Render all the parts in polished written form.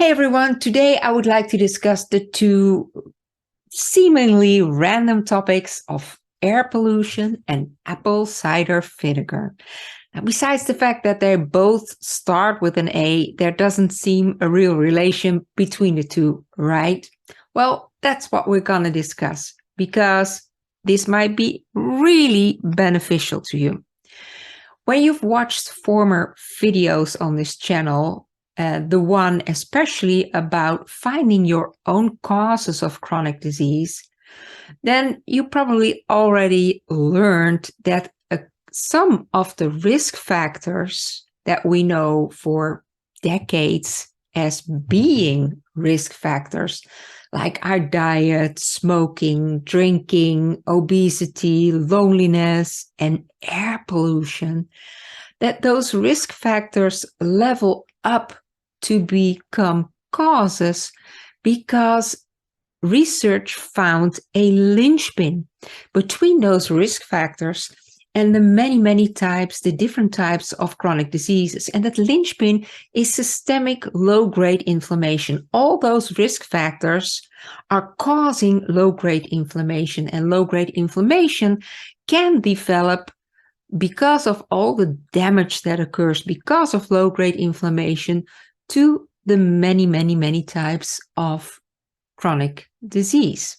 Hey everyone, today I would like to discuss the two seemingly random topics of air pollution and apple cider vinegar. Now, besides the fact that they both start with an A, there doesn't seem a real relation between the two, right? Well, that's what we're going to discuss because this might be really beneficial to you. When you've watched former videos on this channel, the one especially about finding your own causes of chronic disease, then you probably already learned that some of the risk factors that we know for decades as being risk factors, like our diet, smoking, drinking, obesity, loneliness, and air pollution, that those risk factors level up to become causes because research found a linchpin between those risk factors and the the different types of chronic diseases. And that linchpin is systemic low-grade inflammation. All those risk factors are causing low-grade inflammation, and low-grade inflammation can develop because of all the damage that occurs because of low-grade inflammation to the many types of chronic disease.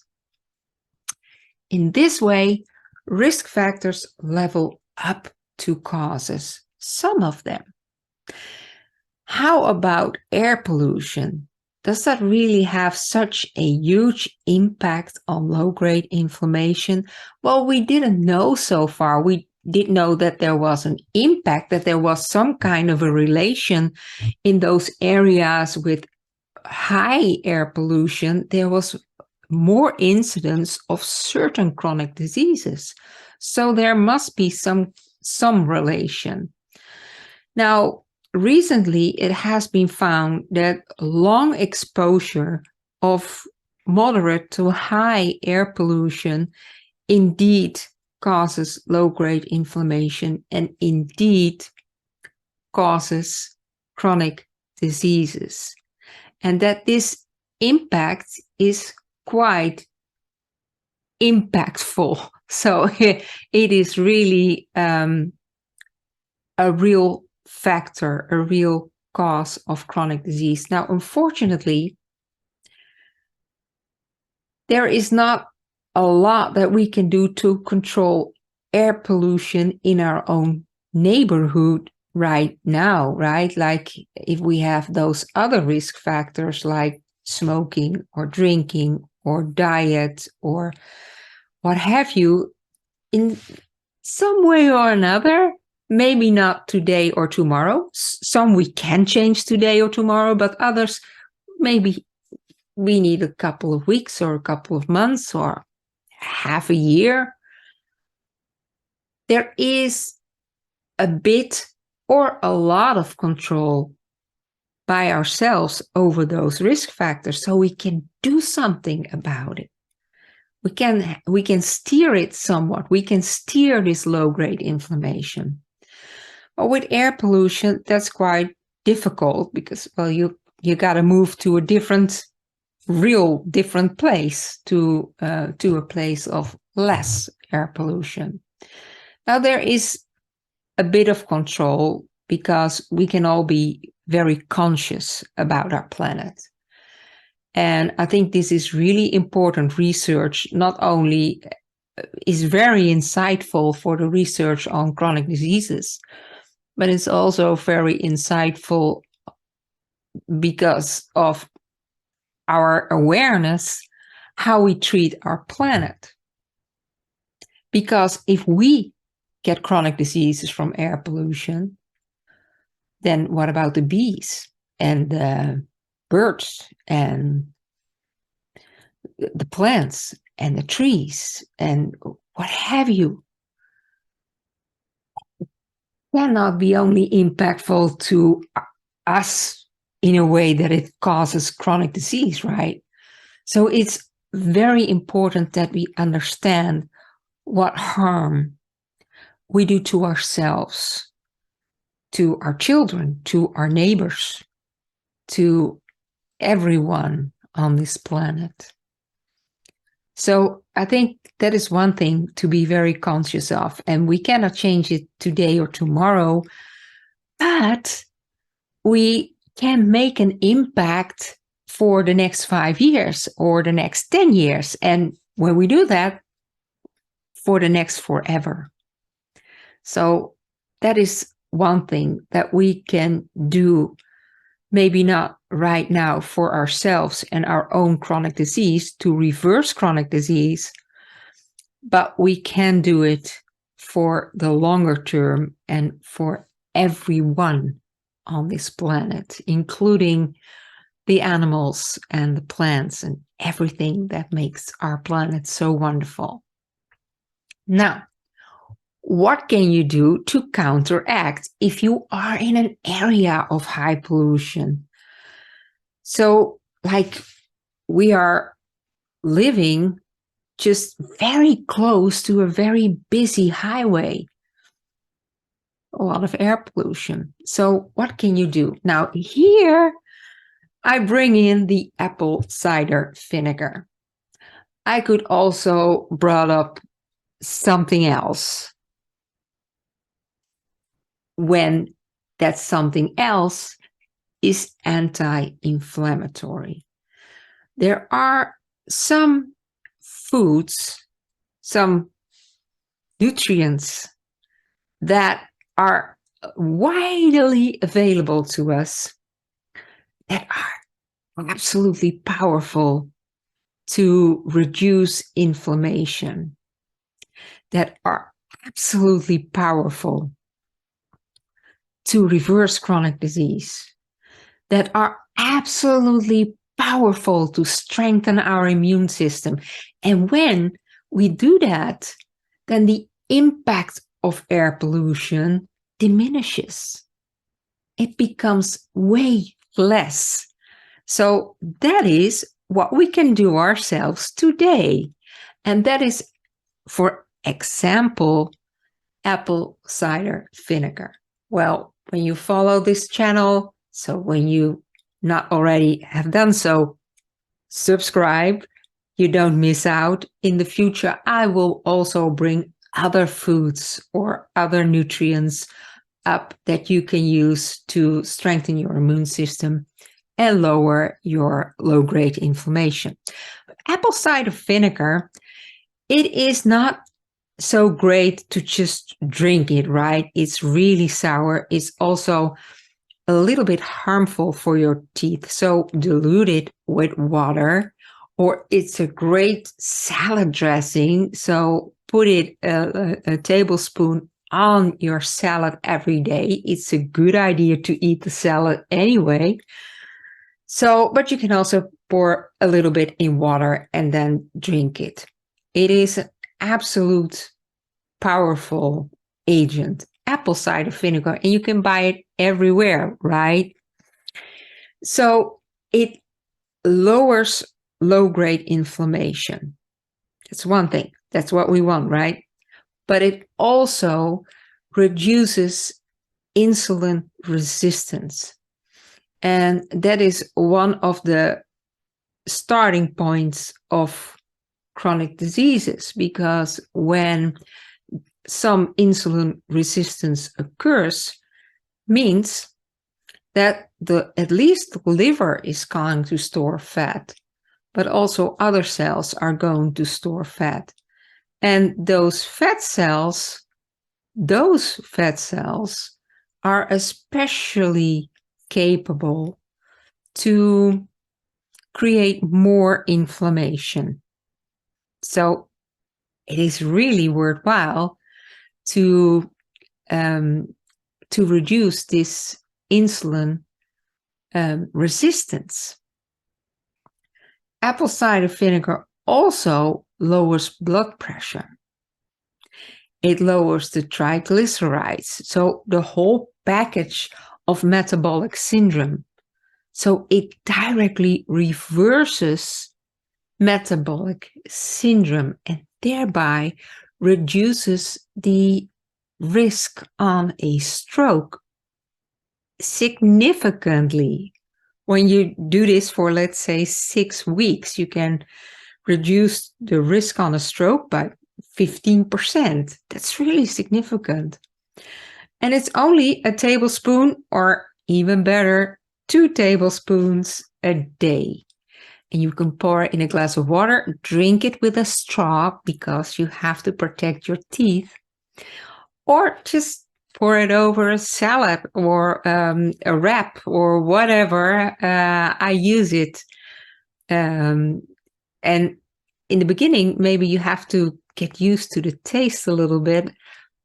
In this way, risk factors level up to causes, some of them. How about air pollution? Does that really have such a huge impact on low-grade inflammation? Well, we didn't know so far. We did know that there was an impact, that there was some kind of a relation in those areas with high air pollution. There was more incidence of certain chronic diseases. So there must be some relation. Now, recently it has been found that long exposure of moderate to high air pollution indeed causes low-grade inflammation and indeed causes chronic diseases. And that this impact is quite impactful. So it is really a real factor, a real cause of chronic disease. Now, unfortunately, there is not a lot that we can do to control air pollution in our own neighborhood right now, right? Like if we have those other risk factors like smoking or drinking or diet or what have you, in some way or another, maybe not today or tomorrow. Some we can change today or tomorrow, but others maybe we need a couple of weeks or a couple of months or half a year. There is a bit or a lot of control by ourselves over those risk factors, so we can do something about it. We can steer it somewhat. We can steer this low-grade inflammation. But with air pollution, that's quite difficult because, well, you got to move to a different place, to a place of less air pollution. Now there is a bit of control because we can all be very conscious about our planet. And I think this is really important research. Not only is very insightful for the research on chronic diseases, but it's also very insightful because of our awareness how we treat our planet. Because if we get chronic diseases from air pollution, then what about the bees and the birds and the plants and the trees and what have you? It cannot be only impactful to us in a way that it causes chronic disease, right? So it's very important that we understand what harm we do to ourselves, to our children, to our neighbors, to everyone on this planet. So I think that is one thing to be very conscious of, and we cannot change it today or tomorrow, but we can make an impact for the next 5 years or the next 10 years. And when we do that, for the next forever. So that is one thing that we can do, maybe not right now for ourselves and our own chronic disease to reverse chronic disease, but we can do it for the longer term and for everyone on this planet, including the animals and the plants and everything that makes our planet so wonderful. Now, what can you do to counteract if you are in an area of high pollution? So, like, we are living just very close to a very busy highway, a lot of air pollution. So what can you do? Now, here I bring in the apple cider vinegar. I could also brought up something else when that something else is anti-inflammatory. There are some foods, some nutrients that are widely available to us that are absolutely powerful to reduce inflammation, that are absolutely powerful to reverse chronic disease, that are absolutely powerful to strengthen our immune system. And when we do that, then the impact of air pollution diminishes. It becomes way less. So that is what we can do ourselves today. And that is, for example, apple cider vinegar. Well, when you follow this channel, so when you not already have done so, subscribe. You don't miss out. In the future, I will also bring other foods or other nutrients up that you can use to strengthen your immune system and lower your low-grade inflammation. But apple cider vinegar, it is not so great to just drink it, right? It's really sour. It's also a little bit harmful for your teeth. So dilute it with water, or it's a great salad dressing. So put it a tablespoon on your salad every day. It's a good idea to eat the salad anyway. So, but you can also pour a little bit in water and then drink it. It is an absolute powerful agent, apple cider vinegar, and you can buy it everywhere, right? So it lowers low-grade inflammation. That's one thing. That's what we want, right? But it also reduces insulin resistance. And that is one of the starting points of chronic diseases, because when some insulin resistance occurs, means that at least the liver is going to store fat, but also other cells are going to store fat. And those fat cells are especially capable to create more inflammation. So it is really worthwhile to reduce this insulin resistance. Apple cider vinegar also lowers blood pressure. It lowers the triglycerides, so the whole package of metabolic syndrome. So it directly reverses metabolic syndrome and thereby reduces the risk on a stroke significantly. When you do this for, let's say, 6 weeks, you can reduce the risk on a stroke by 15%. That's really significant. And it's only a tablespoon, or even better, 2 tablespoons a day. And you can pour it in a glass of water, drink it with a straw because you have to protect your teeth, or just pour it over a salad or a wrap or whatever. I use it. And in the beginning, maybe you have to get used to the taste a little bit,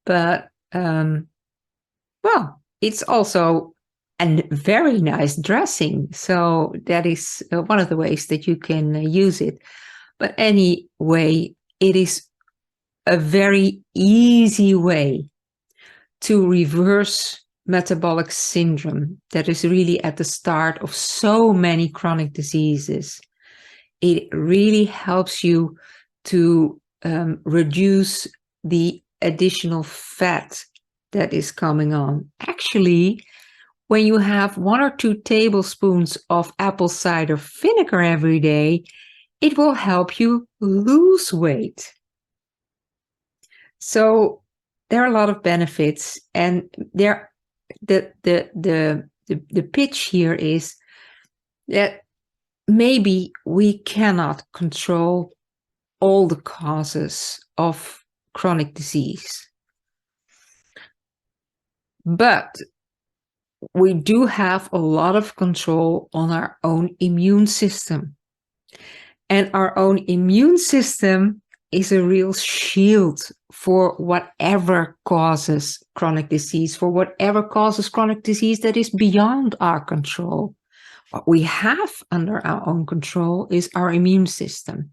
but well, it's also a very nice dressing. So that is one of the ways that you can use it. But anyway, it is a very easy way to reverse metabolic syndrome that is really at the start of so many chronic diseases. It really helps you to reduce the additional fat that is coming on. Actually, when you have 1 or 2 tablespoons of apple cider vinegar every day, it will help you lose weight. So there are a lot of benefits, and the pitch here is that maybe we cannot control all the causes of chronic disease, but we do have a lot of control on our own immune system. And our own immune system is a real shield for whatever causes chronic disease, that is beyond our control. What we have under our own control is our immune system.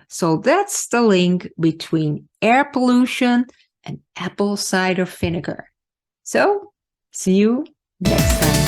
So that's the link between air pollution and apple cider vinegar. So see you next time.